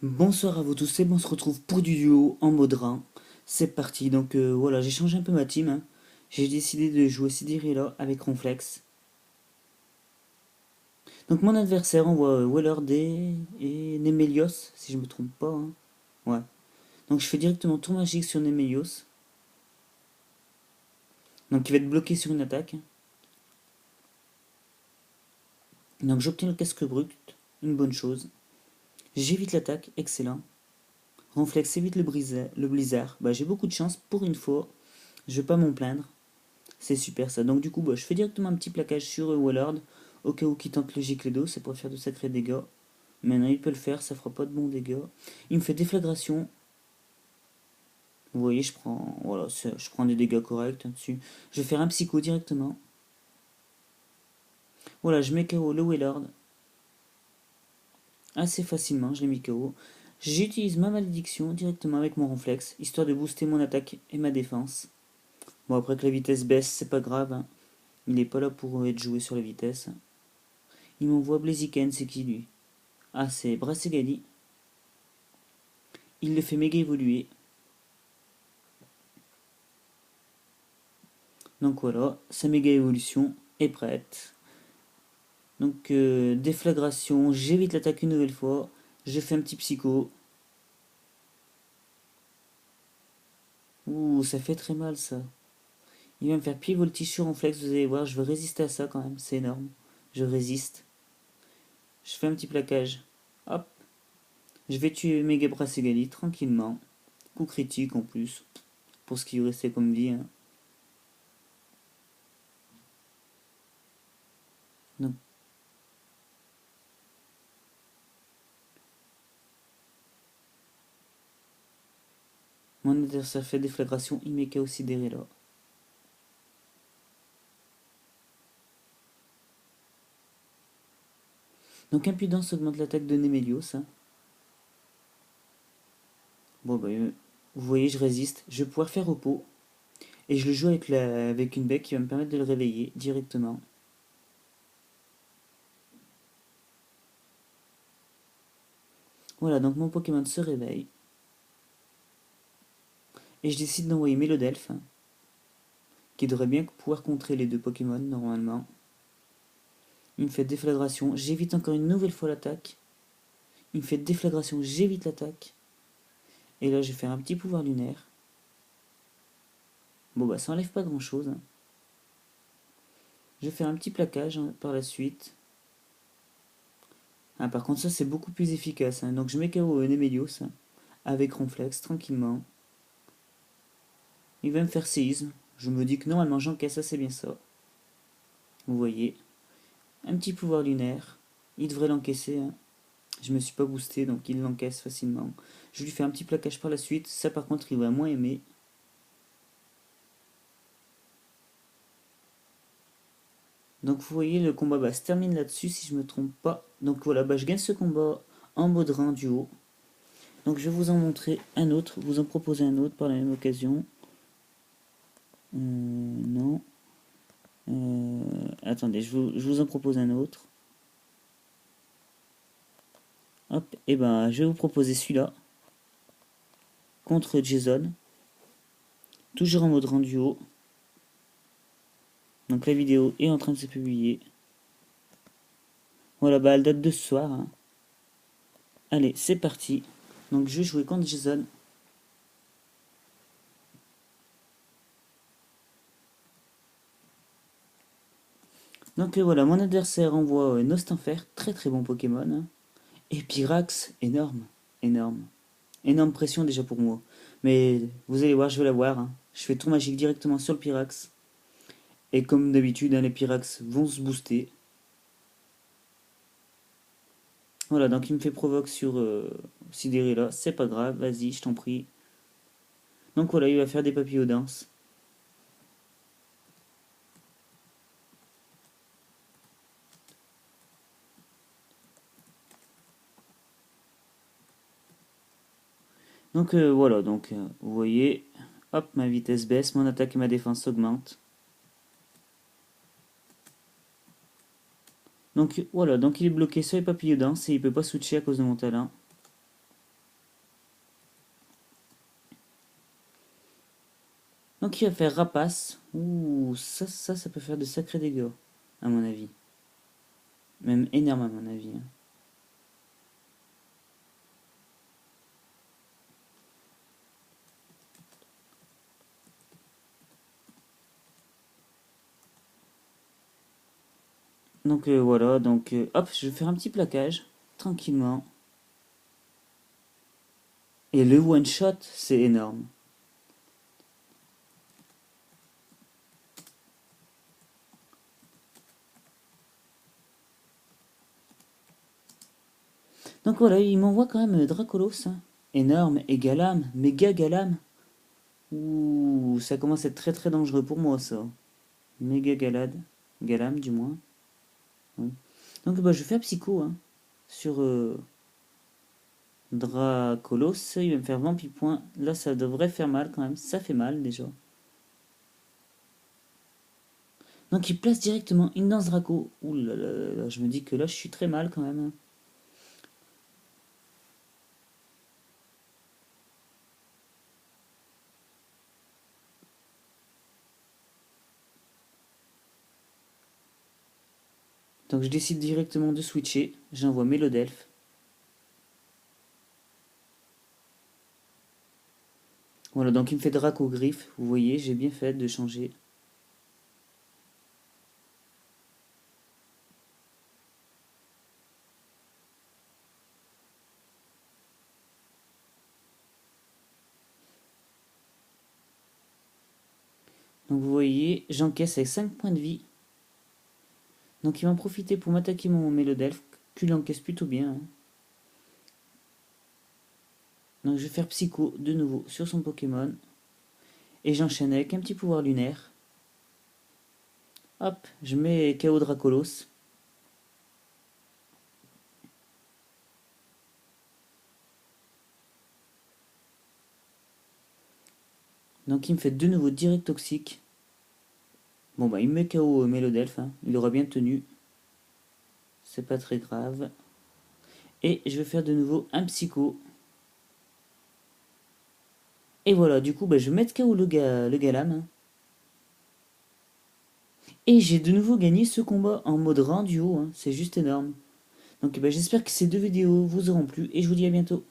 Bonsoir à vous tous et on se retrouve pour du duo en mode rang. C'est parti, donc voilà, j'ai changé un peu ma team, hein. J'ai décidé de jouer Sidirilla avec Ronflex. Donc mon adversaire envoie Weller et Nemelios, si je me trompe pas, hein. Ouais. Donc je fais directement tour magique sur Nemelios. Donc il va être bloqué sur une attaque. Donc j'obtiens le casque brut, une bonne chose. J'évite l'attaque, excellent. Ronflex évite le blizzard. Bah j'ai beaucoup de chance pour une fois. Je vais pas m'en plaindre. C'est super ça. Donc du coup, bah, je fais directement un petit plaquage sur Wallard, au cas où qui tente le Gicledo, c'est pour faire de sacrés dégâts. Maintenant il peut le faire, ça fera pas de bons dégâts. Il me fait déflagration. Vous voyez, je prends, voilà, je prends des dégâts corrects dessus. Je vais faire un psycho directement. Voilà, je mets KO le Wallard assez facilement, je l'ai mis KO. J'utilise ma malédiction directement avec mon réflexe, histoire de booster mon attaque et ma défense. Bon, après que la vitesse baisse, c'est pas grave, hein. Il n'est pas là pour être joué sur la vitesse. Il m'envoie Blaziken, c'est qui lui? Ah, c'est Brassegali. Il le fait méga évoluer. Donc voilà, sa méga évolution est prête. Donc déflagration, j'évite l'attaque une nouvelle fois. Je fais un petit psycho. Ouh, ça fait très mal ça. Il va me faire pied voltige en flex, vous allez voir, je vais résister à ça quand même, c'est énorme. Je résiste. Je fais un petit plaquage. Hop. Je vais tuer méga Brassegali tranquillement. Coup critique en plus. Pour ce qui lui restait comme vie, hein. Donc mon adversaire fait déflagration, il met KO Sidéré là. Donc impudence augmente l'attaque de Nemelios, hein. Bon bah vous voyez je résiste. Je vais pouvoir faire repos. Et je le joue avec une bec qui va me permettre de le réveiller directement. Voilà, donc mon Pokémon se réveille. Et je décide d'envoyer Mélodelph, hein, qui devrait bien pouvoir contrer les deux Pokémon normalement. Il me fait déflagration, j'évite encore une nouvelle fois l'attaque. Il me fait déflagration, j'évite l'attaque. Et là je vais faire un petit pouvoir lunaire. Bon bah ça enlève pas grand chose, hein. Je vais faire un petit plaquage, hein, par la suite. Ah, par contre ça c'est beaucoup plus efficace, hein. Donc je mets KO Nemelios, hein, avec Ronflex tranquillement. Il va me faire séisme. Je me dis que normalement j'encaisse, ça c'est bien ça. Vous voyez, un petit pouvoir lunaire. Il devrait l'encaisser, hein. Je me suis pas boosté, donc il l'encaisse facilement. Je lui fais un petit plaquage par la suite. Ça par contre il va moins aimer. Donc vous voyez, le combat se termine là-dessus si je me trompe pas. Donc voilà, je gagne ce combat en mode rang duo. Donc je vais vous en montrer un autre, vous en proposer un autre par la même occasion. Non. Attendez, je vous en propose un autre. Hop, et ben je vais vous proposer celui-là. Contre Jason. Toujours en mode rendu haut. Donc la vidéo est en train de se publier. Voilà, elle date de ce soir, hein. Allez, c'est parti. Donc je vais jouer contre Jason. Donc voilà, mon adversaire envoie Nostanfer, très très bon Pokémon, hein. Et Pyrax, énorme, énorme. Énorme pression déjà pour moi. Mais vous allez voir, je vais l'avoir, hein. Je fais tour magique directement sur le Pyrax. Et comme d'habitude, hein, les Pyrax vont se booster. Voilà, donc il me fait provoque sur Sidérilla, c'est pas grave, vas-y, je t'en prie. Donc voilà, il va faire des papillons danse. Donc voilà, donc vous voyez, hop, ma vitesse baisse, mon attaque et ma défense augmentent. Donc voilà, donc il est bloqué sur les papillons danse et il peut pas switcher à cause de mon talent. Donc il va faire rapace. Ouh, ça peut faire de sacrés dégâts, à mon avis. Même énorme à mon avis, hein. Donc voilà, donc hop, je vais faire un petit plaquage, tranquillement. Et le one shot, c'est énorme. Donc voilà, il m'envoie quand même Dracolos, hein. Énorme, et Galam, méga Galam. Ouh, ça commence à être très très dangereux pour moi ça. Méga Galade, Galam du moins. Oui. Donc bah, je vais faire Psycho, hein, sur Dracolos. Il va me faire Vampipoint. Là ça devrait faire mal quand même, ça fait mal déjà. Donc il place directement une danse Draco. Ouh là là là là, je me dis que là je suis très mal quand même, hein. Donc je décide directement de switcher. J'envoie Mélodelph. Voilà, donc il me fait Draco Griffe. Vous voyez, j'ai bien fait de changer. Donc vous voyez, j'encaisse avec 5 points de vie. Donc il va en profiter pour m'attaquer mon Mélodelph, qu'il encaisse plutôt bien, hein. Donc je vais faire Psycho de nouveau sur son Pokémon. Et j'enchaîne avec un petit pouvoir lunaire. Hop, je mets KO Dracolos. Donc il me fait de nouveau direct toxique. Bon bah il me met KO Mélodelph, hein. Il aura bien tenu. C'est pas très grave. Et je vais faire de nouveau un Psycho. Et voilà, du coup bah, je vais mettre KO le Galam, hein. Et j'ai de nouveau gagné ce combat en mode rang duo, hein. C'est juste énorme. Donc bah, j'espère que ces deux vidéos vous auront plu et je vous dis à bientôt.